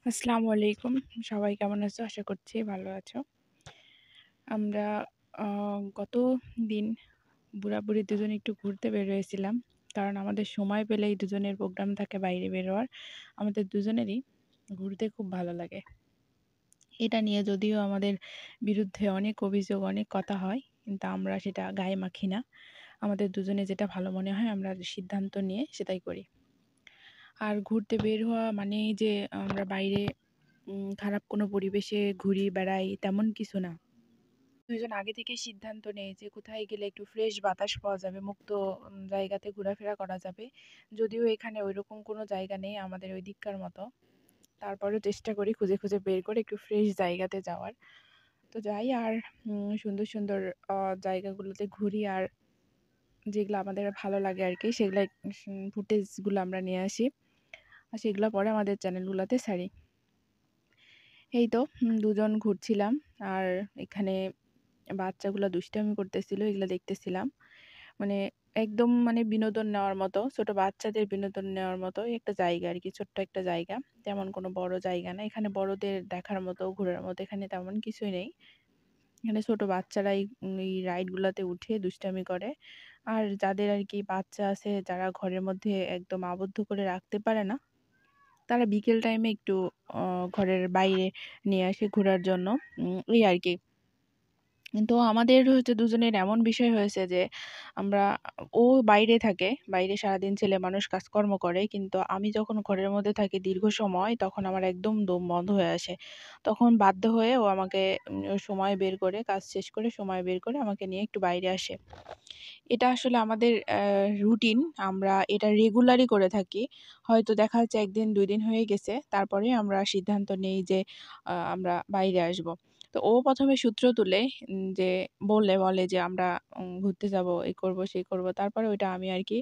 আসসালামু আলাইকুম। সবাই কেমন আছো? আশা করছি ভালো আছো। আমরা আ গতদিন বুড়া-বুড়ি দুজনে একটু ঘুরতে বের হয়েছিলাম। কারণ আমাদের সময় পেলেই দুজনের প্রোগ্রাম থাকে বাইরে বের হওয়ার। আমাদের দুজনেরই ঘুরতে খুব ভালো লাগে। এটা নিয়ে যদিও আমাদের বিরুদ্ধে অনেক অভিযোগ, অনেক কথা হয়, কিন্তু আমরা সেটা গায়ে মাখি না। আমাদের দুজনের যেটা ভালো মনে হয় আমরা সিদ্ধান্ত নিয়ে সেটাই করি। আর ঘুরতে বের হওয়া মানেই যে আমরা বাইরে খারাপ কোনো পরিবেশে ঘুরি বেড়াই তেমন কিছু না। ২ জন আগে থেকেই সিদ্ধান্ত নেই যে কোথায় গেলে একটু ফ্রেশ বাতাস পাওয়া যাবে, মুক্ত জায়গাতে ঘোরাফেরা করা যাবে। যদিও এখানে ঐরকম কোনো জায়গা নেই আমাদের ওই দিককার মতো। তারপরেও চেষ্টা করি খুঁজে, খুঁজে বের করে একটু ফ্রেশ জায়গাতে যাওয়ার। তো যাই আর সুন্দর, সুন্দর আ জায়গাগুলোতে ঘুরি আর যেগুলো আমাদের ভালো লাগে আরকি সেগুলা ফুটেজগুলো আমরা নিয়ে আসি। আর সেগুলো পরে আমাদের চ্যানেলগুলাতে ছাড়ি। এই তো ২ জন ঘুরছিলাম আর এখানে বাচ্চাগুলা দুষ্টামি করতেছিল, এগুলা দেখতেছিলাম। মানে একদম বিনোদন নেওয়ার মতো, ছোট বাচ্চাদের বিনোদন নেওয়ার মতো একটা জায়গা আরকি। ছোট্ট একটা জায়গা। তেমন কোনো বড় জায়গা না। এখানে বড়দের দেখার মতো, ঘোরার মতো এখানে তেমন কিছুই নেই। এখানে ছোট বাচ্চারাই এই রাইড গুলাতে উঠে দুষ্টামি করে। আর যাদের আরকি বাচ্চা আছে, যারা ঘরের মধ্যে একদম আবদ্ধ করে রাখতে পারে না, তারা বিকেল টাইমে একটু অ ঘরের বাইরে নিয়ে আসে ঘোরার জন্য। এই আরকি। কিন্তু আমাদের হচ্ছে দুজনের এমন বিষয় হয়েছে যে আমরা ও বাইরে থাকে। বাইরে সারাদিন ছেলেমানুষ কাজকর্ম করে। কিন্তু আমি যখন ঘরের মধ্যে থাকি দীর্ঘ সময় তখন আমার একদম দম বন্ধ হয়ে আসে। তখন বাধ্য হয়ে ও আমাকে সময় বের করে কাজ শেষ করে সময় বের করে আমাকে নিয়ে একটু বাইরে আসে। এটা আসলে আমাদের রুটিন। আমরা এটা রেগুলারই করে থাকি। হয়তো দেখা যাচ্ছে ১ দিন ২ দিন হয়ে গেছে। তারপরে আমরা সিদ্ধান্ত নেই যে আমরা বাইরে আসবো। তো ও ১ম এ সূত্র তুলে যে বলে যে আমরা ঘুরতে যাবো, এই করবো, সেই করবো। তারপরে ওইটা আমি আরকি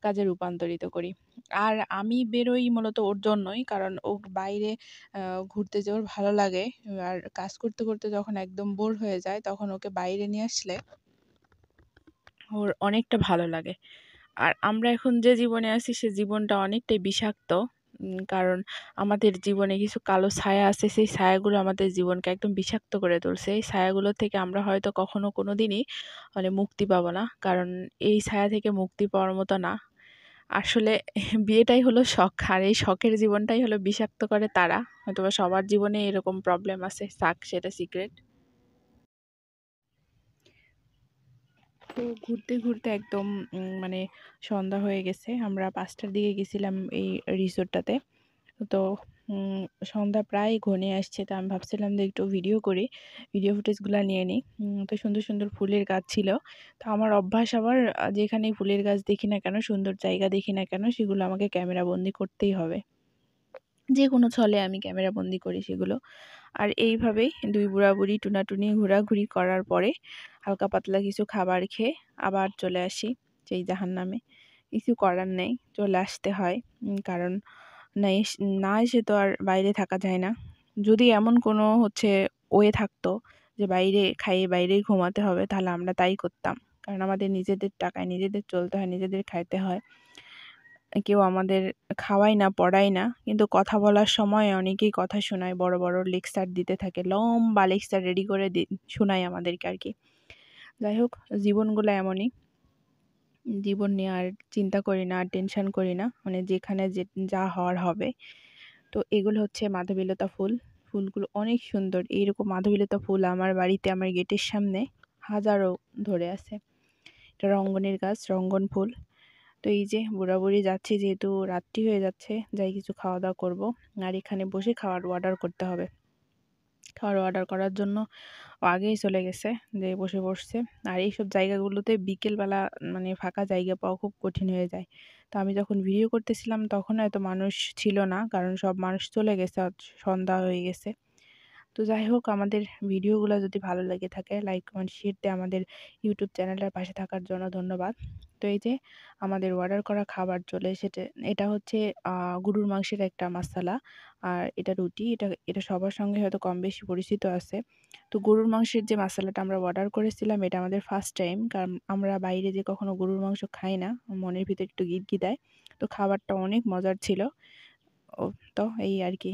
কাজে রূপান্তরিত করি। আর আমি বেরোই মূলত ওর জন্যই। কারণ ও বাইরে আ ঘুরতে যে ওর ভালো লাগে। আর কাজ করতে, করতে যখন একদম বোর হয়ে যায় তখন ওকে বাইরে নিয়ে আসলে ওর অনেকটা ভালো লাগে। আর আমরা এখন যে জীবনে আছি সে জীবনটা অনেকটাই বিষাক্ত। কারণ আমাদের জীবনে কিছু কালো ছায়া আছে, সেই ছায়াগুলো আমাদের জীবনকে একদম বিষাক্ত করে তুলছে। এই ছায়াগুলো থেকে আমরা হয়তো কখনো কোনোদিনই মুক্তি পাবো না। কারণ এই ছায়া থেকে মুক্তি পাওয়ার মতো না। আসলে বিয়েটাই হলো শখ। আর এই শখের জীবনটাই হলো বিষাক্ত করে তারা। হয়তোবা সবার জীবনে এরকম প্রবলেম আছে। থাক সেটা সিক্রেট। তো ঘুরতে, ঘুরতে একদম মানে সন্ধ্যা হয়ে গেছে। আমরা ৫ টার দিকে গেছিলাম এই রিসোর্টটাতে। তো উম সন্ধ্যা প্রায় ঘনিয়ে আসছে। তো আমি ভাবছিলাম যে একটু ভিডিও করি। ভিডিও ফুটেজগুলা নিয়ে নিই। তো সুন্দর, সুন্দর ফুলের গাছ ছিল। তো আমার অভ্যাস আবার যেখানেই ফুলের গাছ দেখি না কেন, সুন্দর জায়গা দেখি না কেন, সেগুলো আমাকে ক্যামেরাবন্দি করতেই হবে। যেকোনো ছলে আমি ক্যামেরাবন্দি করি সেগুলো। আর এইভাবেই ২ বুড়া-বুড়ি টুনাটুনি ঘোরাঘুরি করার পরে হালকা পাতলা কিছু খাবার খেয়ে আবার চলে আসি সেই জাহান্নামে। কিছু করার নেই, চলে আসতে হয়। কারণ না এসে তো আর বাইরে থাকা যায় না। যদি এমন কোনো ওয়ে থাকতো যে বাইরে খাইয়ে বাইরেই ঘুমাতে হবে তাহলে আমরা তাই করতাম। কারণ আমাদের নিজেদের টাকায় নিজেদের চলতে হয়, নিজেদের খাইতে হয়। কেউ আমাদের খাওয়ায় না, পড়ায় না। কিন্তু কথা বলার সময় অনেকেই কথা শোনায়। বড়, বড় লেকচার দিতে থাকে। লম্বা লেকচার রেডি করে শোনায় আমাদেরকে আরকি। যাই হোক জীবনগুলো এমনই। জীবন নিয়ে আর চিন্তা করি না, আর টেনশন করি না। যেখানে যা হওয়ার হবে। তো এগুলো হচ্ছে মাধবীলতা ফুল। ফুলগুলো অনেক সুন্দর। এইরকম মাধবীলতা ফুল আমার বাড়িতে আমার গেটের সামনে হাজারো ধরে আছে। এটা রঙ্গনের গাছ, রঙ্গন ফুল। তো এই যে বুড়াবুড়ি যাচ্ছি যেহেতু রাত্রি হয়ে যাচ্ছে, যাই কিছু খাওয়া-দাওয়া করব। আর এখানে বসে খাওয়ার অর্ডার করতে হবে। খাওয়ার অর্ডার করার জন্য ও আগেই চলে গেছে, যেয়ে বসে পড়ছে। আর এইসব জায়গাগুলোতে বিকেলবেলা ফাঁকা জায়গা পাওয়া খুব কঠিন হয়ে যায়। তো আমি যখন ভিডিও করতেছিলাম তখন এত মানুষ ছিল না। কারণ সব মানুষ চলে গেছে, সন্ধ্যা হয়ে গেছে। তো যাই হোক আমাদের ভিডিওগুলো যদি ভালো লেগে থাকে লাইক, কমেন্ট, শেয়ার দিয়ে আমাদের ইউটিউব চ্যানেলটার পাশে থাকার জন্য ধন্যবাদ। তো এই যে আমাদের অর্ডার করা খাবার চলে এসেছে। এটা হচ্ছে গরুর মাংসের একটা মাসালা। আর এটা রুটি। এটা সবার সঙ্গে হয়তো কম বেশি পরিচিত আছে। তো গরুর মাংসের যে মাসালাটা আমরা অর্ডার করেছিলাম এটা আমাদের ফার্স্ট টাইম। কারণ আমরা বাইরে যে কখনো গরুর মাংস খাই না। মনের ভিতর একটু গিদগিদায়। তো খাবারটা অনেক মজার ছিল। ও তো এই আরকি।